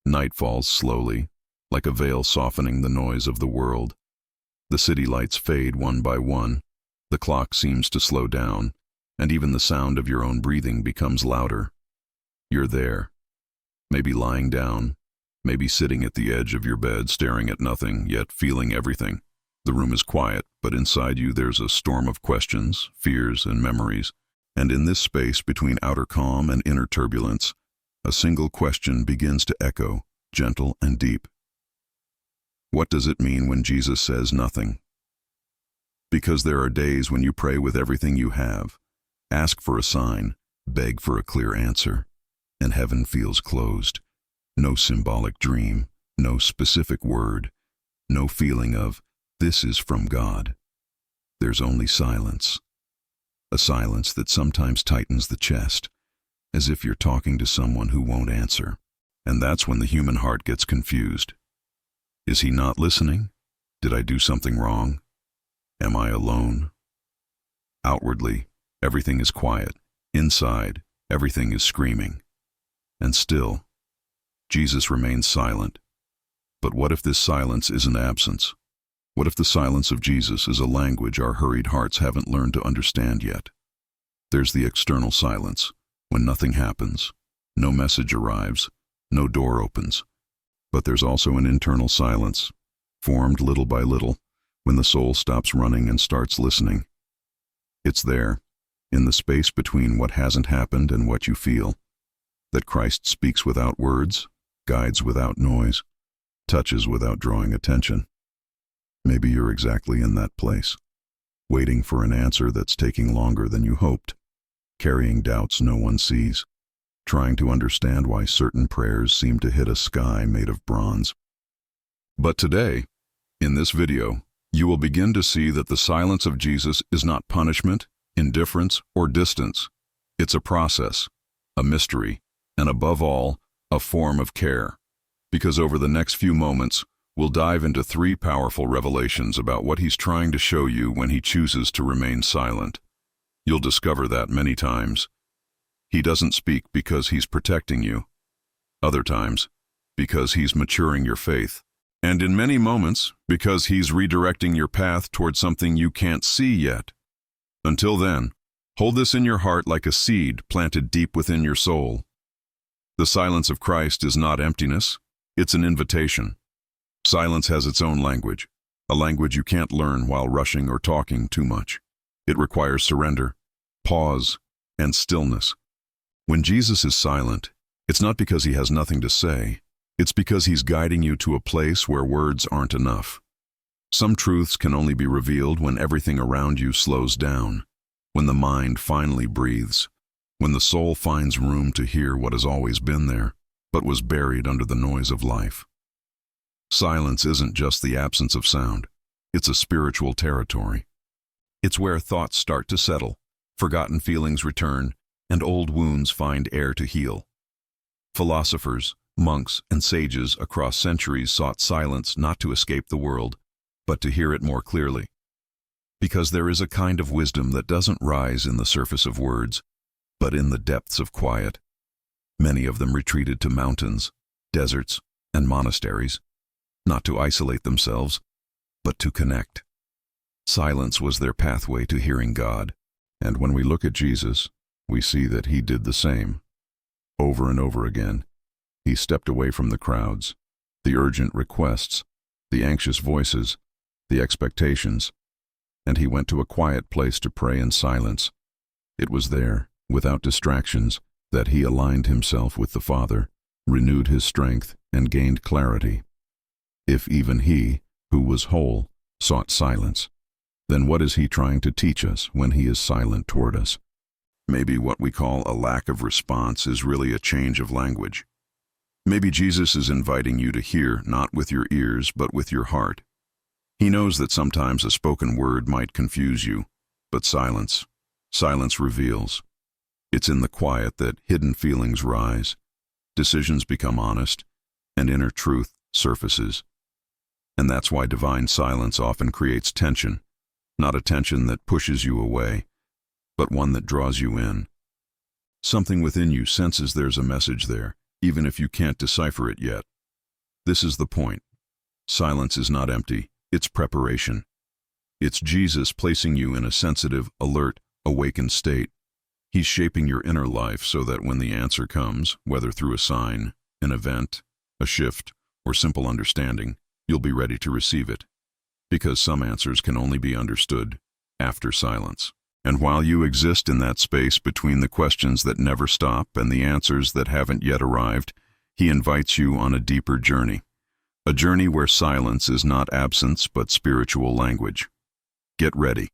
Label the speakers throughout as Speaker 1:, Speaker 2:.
Speaker 1: Night falls slowly, like a veil softening the noise of the world. The city lights fade one by one, the clock seems to slow down, and even the sound of your own breathing becomes louder. You're there, maybe lying down, maybe sitting at the edge of your bed staring at nothing, yet feeling everything. The room is quiet, but inside you there's a storm of questions, fears, and memories. And in this space between outer calm and inner turbulence, a single question begins to echo, gentle and deep. What does it mean when Jesus says nothing? Because there are days when you pray with everything you have, ask for a sign, beg for a clear answer, and heaven feels closed. No symbolic dream, no specific word, no feeling of, this is from God. There's only silence. A silence that sometimes tightens the chest, as if you're talking to someone who won't answer. And that's when the human heart gets confused. Is he not listening? Did I do something wrong? Am I alone? Outwardly, everything is quiet. Inside, everything is screaming. And still, Jesus remains silent. But what if this silence isn't absence? What if the silence of Jesus is a language our hurried hearts haven't learned to understand yet? There's the external silence, when nothing happens, no message arrives, no door opens. But there's also an internal silence, formed little by little, when the soul stops running and starts listening. It's there, in the space between what hasn't happened and what you feel, that Christ speaks without words, guides without noise, touches without drawing attention. Maybe you're exactly in that place, waiting for an answer that's taking longer than you hoped, carrying doubts no one sees, trying to understand why certain prayers seem to hit a sky made of bronze. But today, in this video, you will begin to see that the silence of Jesus is not punishment, indifference, or distance. It's a process, a mystery, and above all, a form of care. Because over the next few moments, we'll dive into 3 powerful revelations about what he's trying to show you when he chooses to remain silent. You'll discover that many times, he doesn't speak because he's protecting you. Other times, because he's maturing your faith. And in many moments, because he's redirecting your path toward something you can't see yet. Until then, hold this in your heart like a seed planted deep within your soul. The silence of Christ is not emptiness, it's an invitation. Silence has its own language, a language you can't learn while rushing or talking too much. It requires surrender, pause, and stillness. When Jesus is silent, it's not because he has nothing to say. It's because he's guiding you to a place where words aren't enough. Some truths can only be revealed when everything around you slows down, when the mind finally breathes, when the soul finds room to hear what has always been there, but was buried under the noise of life. Silence isn't just the absence of sound. It's a spiritual territory. It's where thoughts start to settle, forgotten feelings return, and old wounds find air to heal. Philosophers, monks, and sages across centuries sought silence not to escape the world, but to hear it more clearly. Because there is a kind of wisdom that doesn't rise in the surface of words, but in the depths of quiet. Many of them retreated to mountains, deserts, and monasteries, not to isolate themselves, but to connect. Silence was their pathway to hearing God, and when we look at Jesus, we see that he did the same. Over and over again, he stepped away from the crowds, the urgent requests, the anxious voices, the expectations, and he went to a quiet place to pray in silence. It was there, without distractions, that he aligned himself with the Father, renewed his strength, and gained clarity. If even he, who was whole, sought silence, then what is he trying to teach us when he is silent toward us? Maybe what we call a lack of response is really a change of language. Maybe Jesus is inviting you to hear not with your ears but with your heart. He knows that sometimes a spoken word might confuse you, but silence reveals. It's in the quiet that hidden feelings rise, decisions become honest, and inner truth surfaces. And that's why divine silence often creates tension, not a tension that pushes you away, but one that draws you in. Something within you senses there's a message there, even if you can't decipher it yet. This is the point. Silence is not empty, it's preparation. It's Jesus placing you in a sensitive, alert, awakened state. He's shaping your inner life so that when the answer comes, whether through a sign, an event, a shift, or simple understanding, you'll be ready to receive it. Because some answers can only be understood after silence. And while you exist in that space between the questions that never stop and the answers that haven't yet arrived, He invites you on a deeper journey. A journey where silence is not absence but spiritual language. Get ready.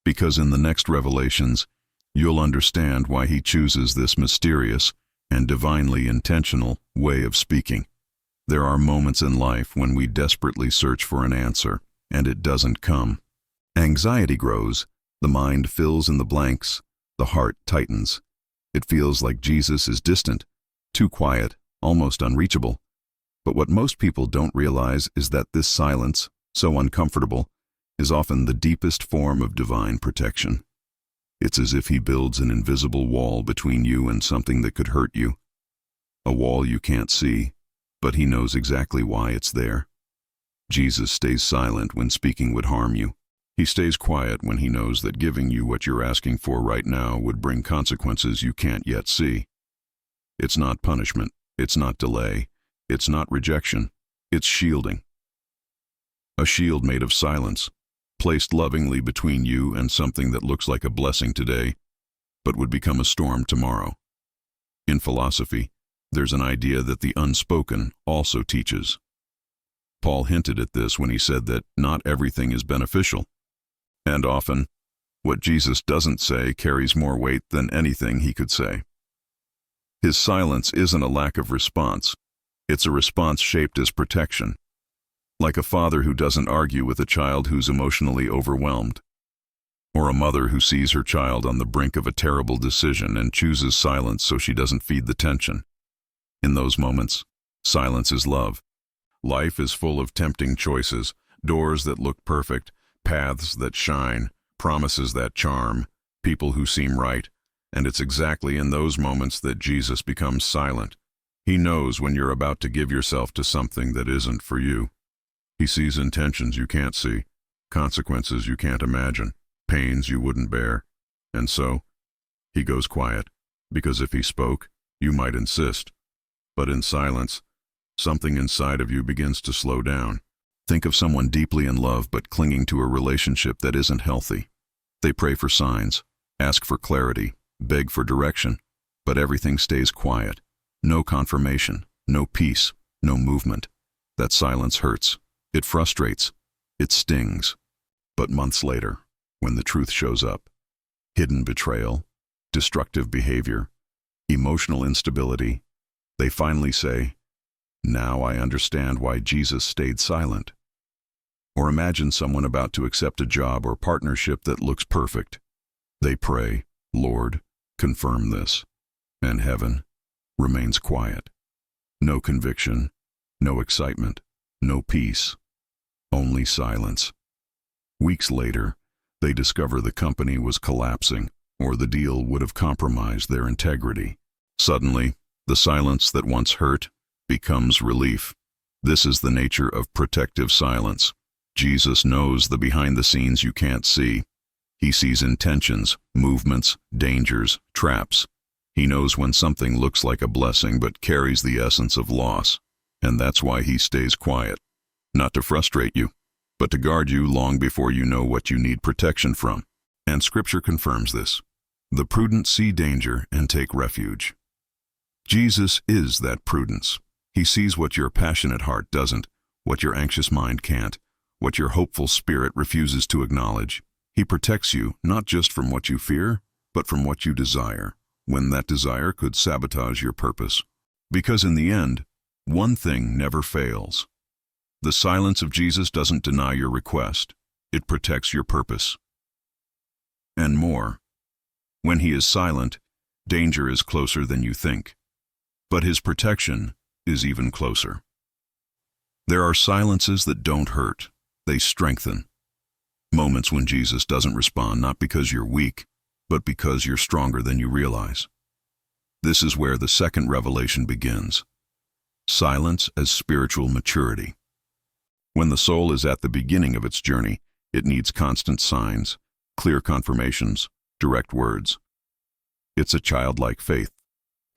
Speaker 1: Because in the next revelations, you'll understand why He chooses this mysterious and divinely intentional way of speaking. There are moments in life when we desperately search for an answer, and it doesn't come. Anxiety grows, the mind fills in the blanks, the heart tightens. It feels like Jesus is distant, too quiet, almost unreachable. But what most people don't realize is that this silence, so uncomfortable, is often the deepest form of divine protection. It's as if He builds an invisible wall between you and something that could hurt you. A wall you can't see, but He knows exactly why it's there. Jesus stays silent when speaking would harm you. He stays quiet when He knows that giving you what you're asking for right now would bring consequences you can't yet see. It's not punishment, it's not delay, it's not rejection, it's shielding. A shield made of silence, placed lovingly between you and something that looks like a blessing today, but would become a storm tomorrow. In philosophy, there's an idea that the unspoken also teaches. Paul hinted at this when he said that not everything is beneficial. And often, what Jesus doesn't say carries more weight than anything He could say. His silence isn't a lack of response. It's a response shaped as protection. Like a father who doesn't argue with a child who's emotionally overwhelmed. Or a mother who sees her child on the brink of a terrible decision and chooses silence so she doesn't feed the tension. In those moments, silence is love. Life is full of tempting choices, doors that look perfect, paths that shine, promises that charm, people who seem right, and it's exactly in those moments that Jesus becomes silent. He knows when you're about to give yourself to something that isn't for you. He sees intentions you can't see, consequences you can't imagine, pains you wouldn't bear, and so, He goes quiet, because if He spoke, you might insist. But in silence, something inside of you begins to slow down. Think of someone deeply in love but clinging to a relationship that isn't healthy. They pray for signs, ask for clarity, beg for direction, but everything stays quiet. No confirmation, no peace, no movement. That silence hurts. It frustrates. It stings. But months later, when the truth shows up, hidden betrayal, destructive behavior, emotional instability, they finally say, "Now I understand why Jesus stayed silent." Or imagine someone about to accept a job or partnership that looks perfect. They pray, "Lord, confirm this." And heaven remains quiet. No conviction, no excitement, no peace, only silence. Weeks later, they discover the company was collapsing, or the deal would have compromised their integrity. Suddenly, the silence that once hurt becomes relief. This is the nature of protective silence. Jesus knows the behind-the-scenes you can't see. He sees intentions, movements, dangers, traps. He knows when something looks like a blessing but carries the essence of loss. And that's why He stays quiet. Not to frustrate you, but to guard you long before you know what you need protection from. And Scripture confirms this. The prudent see danger and take refuge. Jesus is that prudence. He sees what your passionate heart doesn't, what your anxious mind can't, what your hopeful spirit refuses to acknowledge. He protects you not just from what you fear, but from what you desire, when that desire could sabotage your purpose. Because in the end, one thing never fails. The silence of Jesus doesn't deny your request. It protects your purpose. And more. When He is silent, danger is closer than you think. But His protection is even closer. There are silences that don't hurt. They strengthen. Moments when Jesus doesn't respond not because you're weak, but because you're stronger than you realize. This is where the second revelation begins. Silence as spiritual maturity. When the soul is at the beginning of its journey, it needs constant signs, clear confirmations, direct words. It's a childlike faith,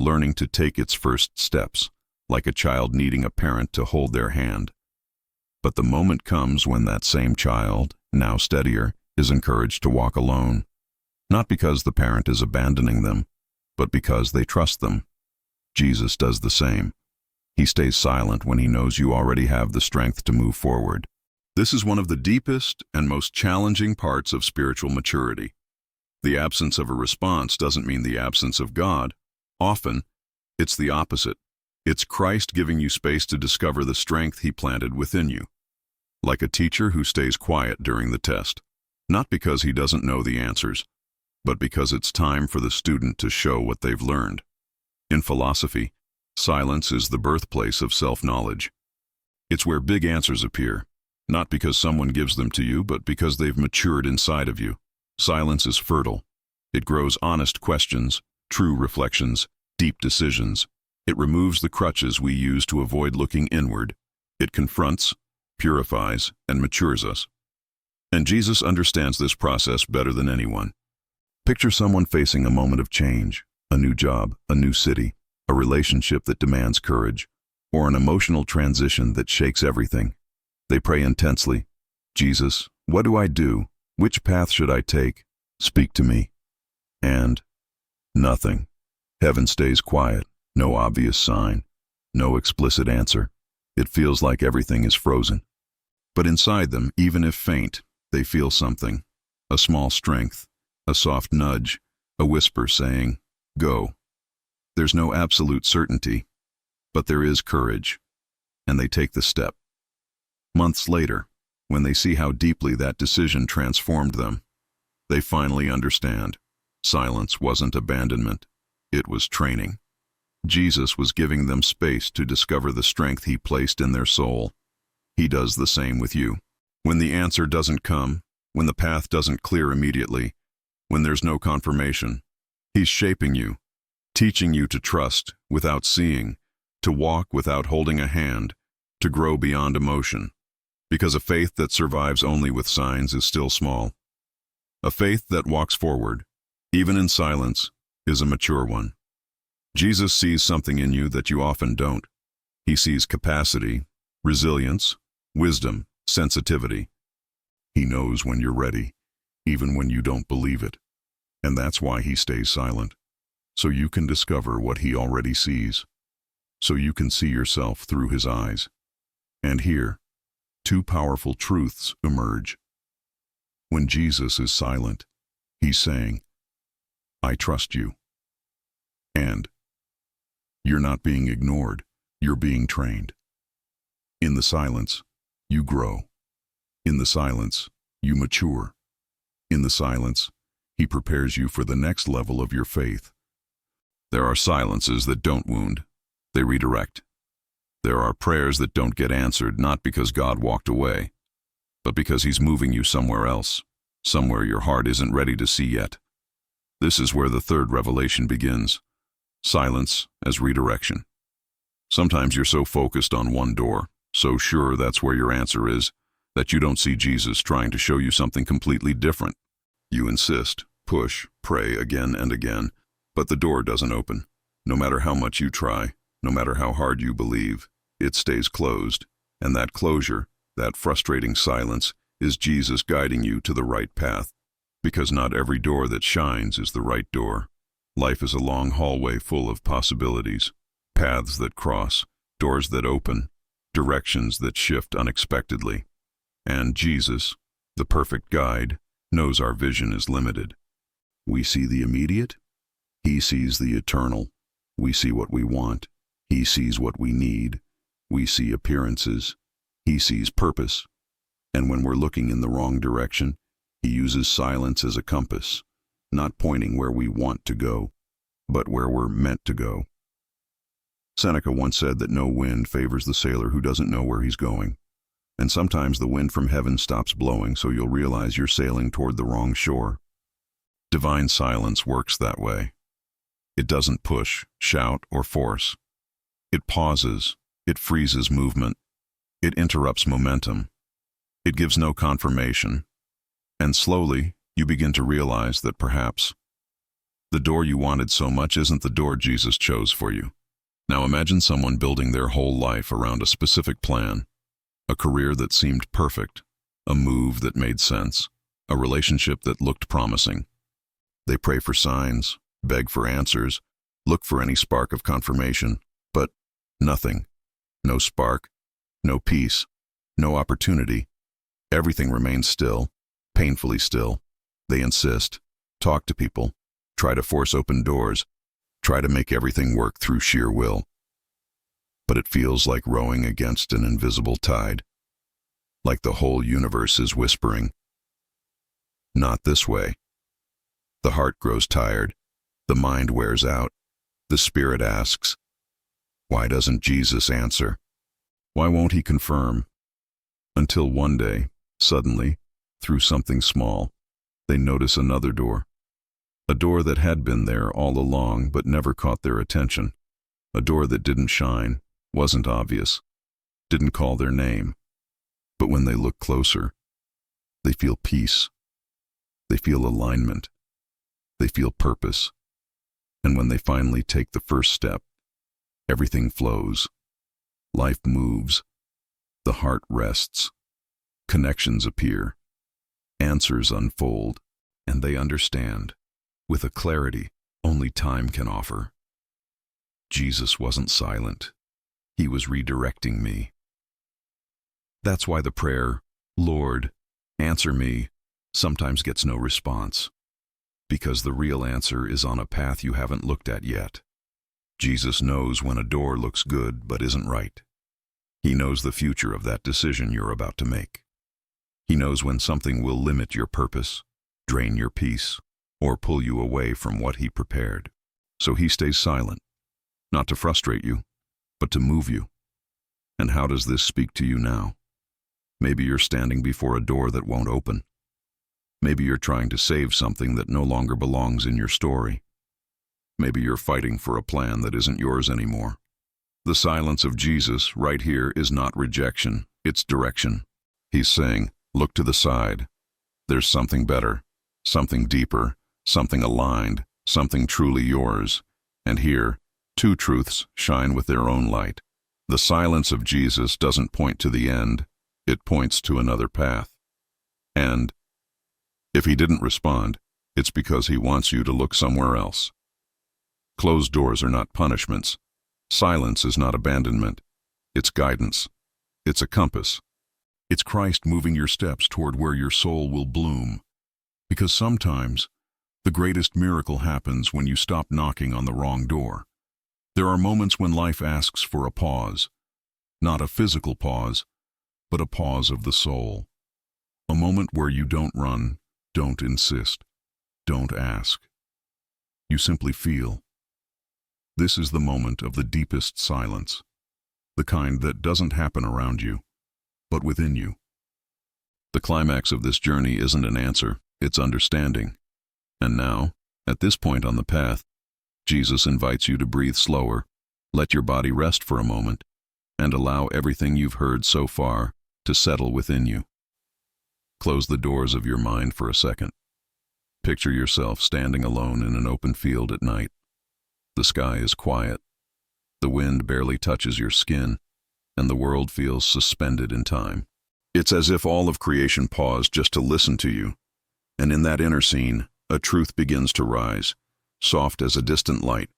Speaker 1: learning to take its first steps, like a child needing a parent to hold their hand. But the moment comes when that same child, now steadier, is encouraged to walk alone, not because the parent is abandoning them, but because they trust them. Jesus does the same. He stays silent when he knows you already have the strength to move forward. This is one of the deepest and most challenging parts of spiritual maturity. The absence of a response doesn't mean the absence of God. Often, it's the opposite. It's Christ giving you space to discover the strength he planted within you. Like a teacher who stays quiet during the test, not because he doesn't know the answers, but because it's time for the student to show what they've learned. In philosophy, silence is the birthplace of self-knowledge. It's where big answers appear, not because someone gives them to you, but because they've matured inside of you. Silence is fertile. It grows honest questions, true reflections, deep decisions. It removes the crutches we use to avoid looking inward. It confronts, purifies, and matures us. And Jesus understands this process better than anyone. Picture someone facing a moment of change, a new job, a new city, a relationship that demands courage, or an emotional transition that shakes everything. They pray intensely, "Jesus, what do I do? Which path should I take? Speak to me." And nothing. Heaven stays quiet, no obvious sign, no explicit answer. It feels like everything is frozen. But inside them, even if faint, they feel something, a small strength, a soft nudge, a whisper saying, "Go." There's no absolute certainty, but there is courage, and they take the step. Months later, when they see how deeply that decision transformed them, they finally understand. Silence wasn't abandonment, it was training. Jesus was giving them space to discover the strength he placed in their soul. He does the same with you. When the answer doesn't come, when the path doesn't clear immediately, when there's no confirmation, he's shaping you, teaching you to trust without seeing, to walk without holding a hand, to grow beyond emotion. Because a faith that survives only with signs is still small. A faith that walks forward, even in silence, is a mature one. Jesus sees something in you that you often don't. He sees capacity, resilience, wisdom, sensitivity. He knows when you're ready, even when you don't believe it. And that's why he stays silent, so you can discover what he already sees, so you can see yourself through his eyes. And here, two powerful truths emerge. When Jesus is silent, he's saying, "I trust you." And you're not being ignored, you're being trained. In the silence, you grow. In the silence, you mature. In the silence, he prepares you for the next level of your faith. There are silences that don't wound, they redirect. There are prayers that don't get answered, not because God walked away, but because he's moving you somewhere else, somewhere your heart isn't ready to see yet. This is where the third revelation begins. Silence as redirection. Sometimes you're so focused on one door, so sure that's where your answer is, that you don't see Jesus trying to show you something completely different. You insist, push, pray again and again, but the door doesn't open. No matter how much you try, no matter how hard you believe, it stays closed, and that closure, that frustrating silence, is Jesus guiding you to the right path. Because not every door that shines is the right door. Life is a long hallway full of possibilities, paths that cross, doors that open, directions that shift unexpectedly. And Jesus, the perfect guide, knows our vision is limited. We see the immediate, he sees the eternal. We see what we want, he sees what we need. We see appearances, he sees purpose. And when we're looking in the wrong direction, he uses silence as a compass, not pointing where we want to go, but where we're meant to go. Seneca once said that no wind favors the sailor who doesn't know where he's going. And sometimes the wind from heaven stops blowing, so you'll realize you're sailing toward the wrong shore. Divine silence works that way. It doesn't push, shout, or force. It pauses, It freezes movement. It interrupts momentum. It gives no confirmation. And slowly, you begin to realize that perhaps the door you wanted so much isn't the door Jesus chose for you. Now imagine someone building their whole life around a specific plan, a career that seemed perfect, a move that made sense, a relationship that looked promising. They pray for signs, beg for answers, look for any spark of confirmation, but nothing. No spark, no peace, no opportunity. Everything remains still, painfully still. They insist, talk to people, try to force open doors, try to make everything work through sheer will. But it feels like rowing against an invisible tide, like the whole universe is whispering, "Not this way." The heart grows tired, the mind wears out, the spirit asks, why doesn't Jesus answer? Why won't he confirm? Until one day, suddenly, through something small, they notice another door. A door that had been there all along but never caught their attention. A door that didn't shine, wasn't obvious, didn't call their name. But when they look closer, they feel peace. They feel alignment. They feel purpose. And when they finally take the first step, everything flows. Life moves. The heart rests. Connections appear. Answers unfold. And they understand, with a clarity only time can offer. Jesus wasn't silent. He was redirecting me. That's why the prayer, "Lord, answer me," sometimes gets no response. Because the real answer is on a path you haven't looked at yet. Jesus knows when a door looks good but isn't right. He knows the future of that decision you're about to make. He knows when something will limit your purpose, drain your peace, or pull you away from what he prepared. So he stays silent, not to frustrate you, but to move you. And how does this speak to you now? Maybe you're standing before a door that won't open. Maybe you're trying to save something that no longer belongs in your story. Maybe you're fighting for a plan that isn't yours anymore. The silence of Jesus right here is not rejection, it's direction. He's saying, look to the side. There's something better, something deeper, something aligned, something truly yours. And here, two truths shine with their own light. The silence of Jesus doesn't point to the end, it points to another path. And if he didn't respond, it's because he wants you to look somewhere else. Closed doors are not punishments. Silence is not abandonment. It's guidance. It's a compass. It's Christ moving your steps toward where your soul will bloom. Because sometimes, the greatest miracle happens when you stop knocking on the wrong door. There are moments when life asks for a pause. Not a physical pause, but a pause of the soul. A moment where you don't run, don't insist, don't ask. You simply feel. This is the moment of the deepest silence, the kind that doesn't happen around you, but within you. The climax of this journey isn't an answer, it's understanding. And now, at this point on the path, Jesus invites you to breathe slower, let your body rest for a moment, and allow everything you've heard so far to settle within you. Close the doors of your mind for a second. Picture yourself standing alone in an open field at night. The sky is quiet. The wind barely touches your skin, and the world feels suspended in time. It's as if all of creation paused just to listen to you. And in that inner scene, a truth begins to rise, soft as a distant light.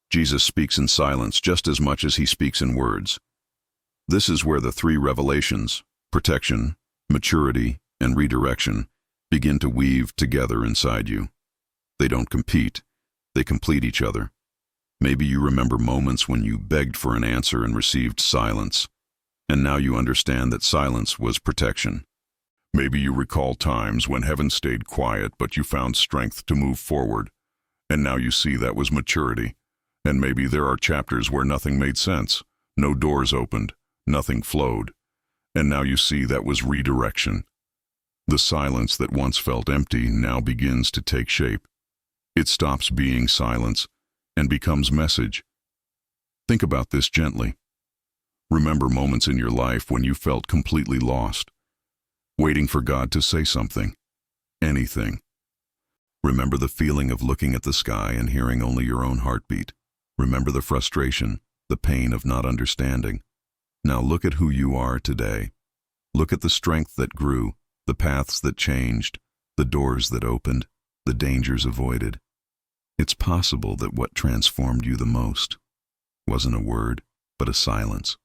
Speaker 1: Jesus speaks in silence just as much as he speaks in words. This is where the three revelations, protection, maturity, and redirection, begin to weave together inside you. They don't compete, they complete each other. Maybe you remember moments when you begged for an answer and received silence, and now you understand that silence was protection. Maybe you recall times when heaven stayed quiet but you found strength to move forward, and now you see that was maturity. And maybe there are chapters where nothing made sense, no doors opened, nothing flowed, and now you see that was redirection. The silence that once felt empty now begins to take shape. It stops being silence and becomes message. Think about this gently. Remember moments in your life when you felt completely lost, waiting for God to say something, anything. Remember the feeling of looking at the sky and hearing only your own heartbeat. Remember the frustration, the pain of not understanding. Now look at who you are today. Look at the strength that grew, the paths that changed, the doors that opened, the dangers avoided. It's possible that what transformed you the most wasn't a word, but a silence.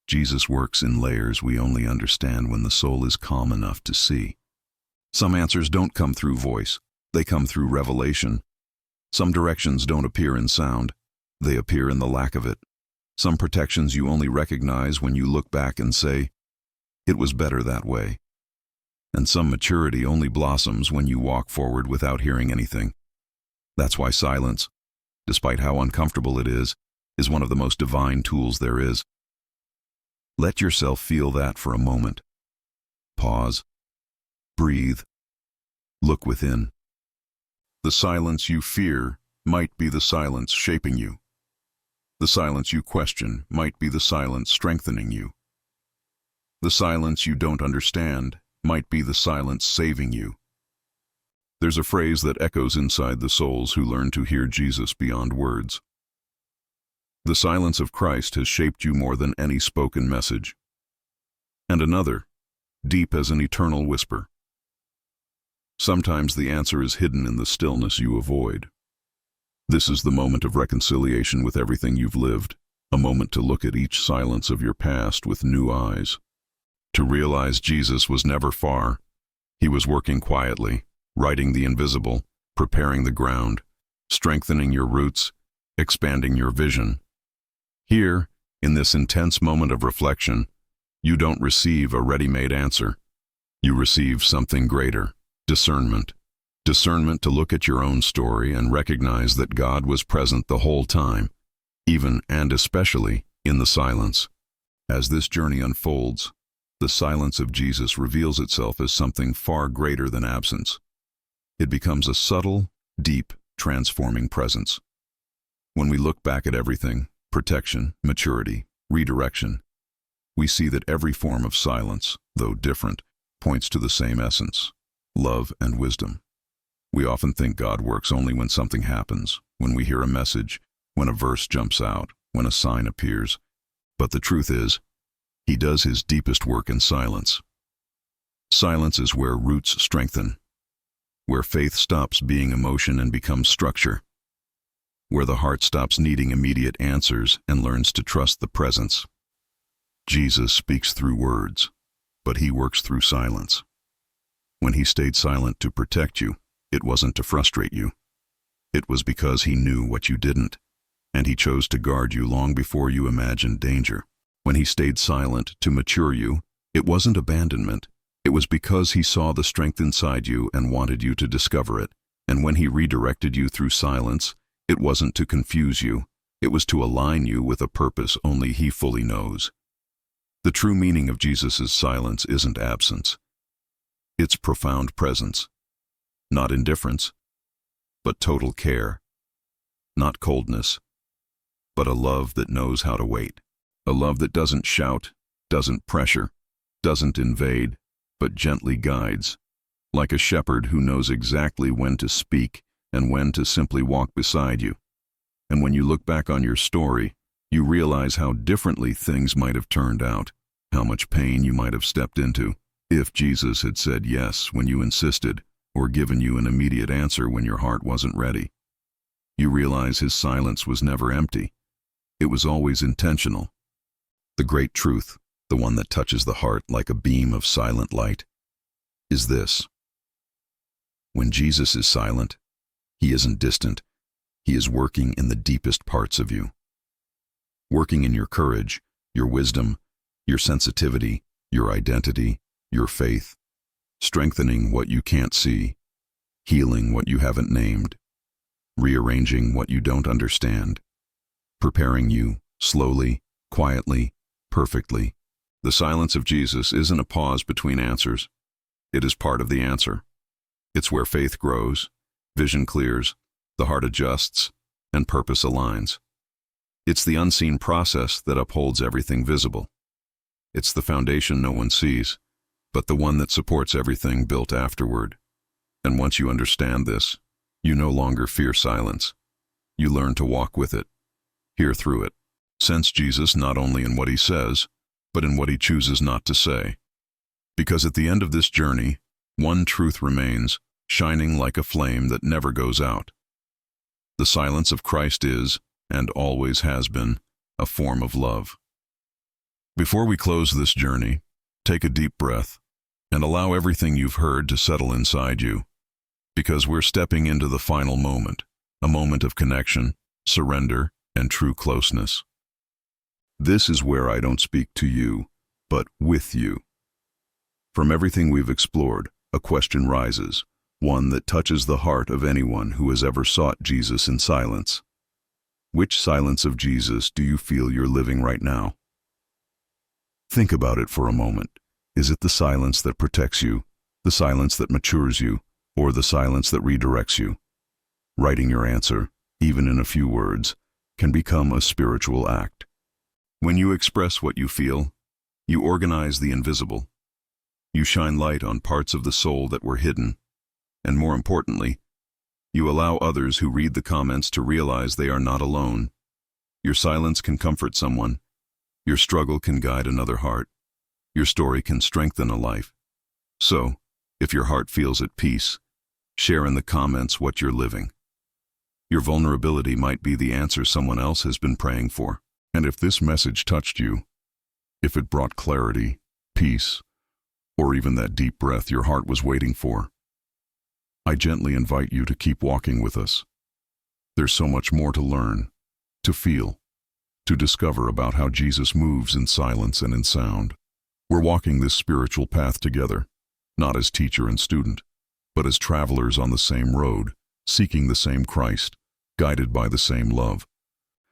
Speaker 1: Jesus works in layers we only understand when the soul is calm enough to see. Some answers don't come through voice, they come through revelation. Some directions don't appear in sound, they appear in the lack of it. Some protections you only recognize when you look back and say, "It was better that way." And some maturity only blossoms when you walk forward without hearing anything. That's why silence, despite how uncomfortable it is one of the most divine tools there is. Let yourself feel that for a moment. Pause. Breathe. Look within. The silence you fear might be the silence shaping you. The silence you question might be the silence strengthening you. The silence you don't understand might be the silence saving you. There's a phrase that echoes inside the souls who learn to hear Jesus beyond words. The silence of Christ has shaped you more than any spoken message. And another, deep as an eternal whisper. Sometimes the answer is hidden in the stillness you avoid. This is the moment of reconciliation with everything you've lived, a moment to look at each silence of your past with new eyes. To realize Jesus was never far. He was working quietly, writing the invisible, preparing the ground, strengthening your roots, expanding your vision. Here, in this intense moment of reflection, you don't receive a ready-made answer. You receive something greater, discernment. Discernment to look at your own story and recognize that God was present the whole time, even and especially in the silence. As this journey unfolds, the silence of Jesus reveals itself as something far greater than absence. It becomes a subtle, deep, transforming presence. When we look back at everything, protection, maturity, redirection, we see that every form of silence, though different, points to the same essence, love and wisdom. We often think God works only when something happens, when we hear a message, when a verse jumps out, when a sign appears. But the truth is, He does His deepest work in silence. Silence is where roots strengthen, where faith stops being emotion and becomes structure, where the heart stops needing immediate answers and learns to trust the presence. Jesus speaks through words, but He works through silence. When He stayed silent to protect you, it wasn't to frustrate you. It was because He knew what you didn't, and He chose to guard you long before you imagined danger. When He stayed silent to mature you, it wasn't abandonment. It was because He saw the strength inside you and wanted you to discover it. And when He redirected you through silence, it wasn't to confuse you. It was to align you with a purpose only He fully knows. The true meaning of Jesus' silence isn't absence. It's profound presence. Not indifference, but total care. Not coldness, but a love that knows how to wait. A love that doesn't shout, doesn't pressure, doesn't invade, but gently guides. Like a shepherd who knows exactly when to speak and when to simply walk beside you. And when you look back on your story, you realize how differently things might have turned out, how much pain you might have stepped into, if Jesus had said yes when you insisted, or given you an immediate answer when your heart wasn't ready. You realize His silence was never empty. It was always intentional. The great truth, the one that touches the heart like a beam of silent light, is this. When Jesus is silent, He isn't distant. He is working in the deepest parts of you. Working in your courage, your wisdom, your sensitivity, your identity, your faith. Strengthening what you can't see, healing what you haven't named, rearranging what you don't understand, preparing you slowly, quietly, perfectly. The silence of Jesus isn't a pause between answers. It is part of the answer. It's where faith grows, vision clears, the heart adjusts, and purpose aligns. It's the unseen process that upholds everything visible. It's the foundation no one sees, but the one that supports everything built afterward. And once you understand this, you no longer fear silence. You learn to walk with it, hear through it, sense Jesus not only in what he says, but in what he chooses not to say. Because at the end of this journey, one truth remains, shining like a flame that never goes out. The silence of Christ is, and always has been, a form of love. Before we close this journey, take a deep breath and allow everything you've heard to settle inside you, because we're stepping into the final moment, a moment of connection, surrender, and true closeness. This is where I don't speak to you, but with you. From everything we've explored, a question rises, one that touches the heart of anyone who has ever sought Jesus in silence. Which silence of Jesus do you feel you're living right now? Think about it for a moment. Is it the silence that protects you, the silence that matures you, or the silence that redirects you? Writing your answer, even in a few words, can become a spiritual act. When you express what you feel, you organize the invisible. You shine light on parts of the soul that were hidden, and more importantly, you allow others who read the comments to realize they are not alone. Your silence can comfort someone. Your struggle can guide another heart. Your story can strengthen a life. So, if your heart feels at peace, share in the comments what you're living. Your vulnerability might be the answer someone else has been praying for. And if this message touched you, if it brought clarity, peace, or even that deep breath your heart was waiting for, I gently invite you to keep walking with us. There's so much more to learn, to feel, to discover about how Jesus moves in silence and in sound. We're walking this spiritual path together, not as teacher and student, but as travelers on the same road, seeking the same Christ, guided by the same love.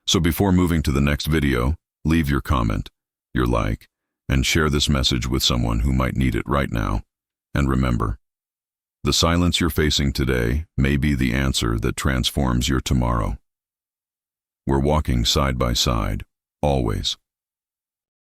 Speaker 1: So before moving to the next video, leave your comment, your like, and share this message with someone who might need it right now. And remember, the silence you're facing today may be the answer that transforms your tomorrow. We're walking side by side, always.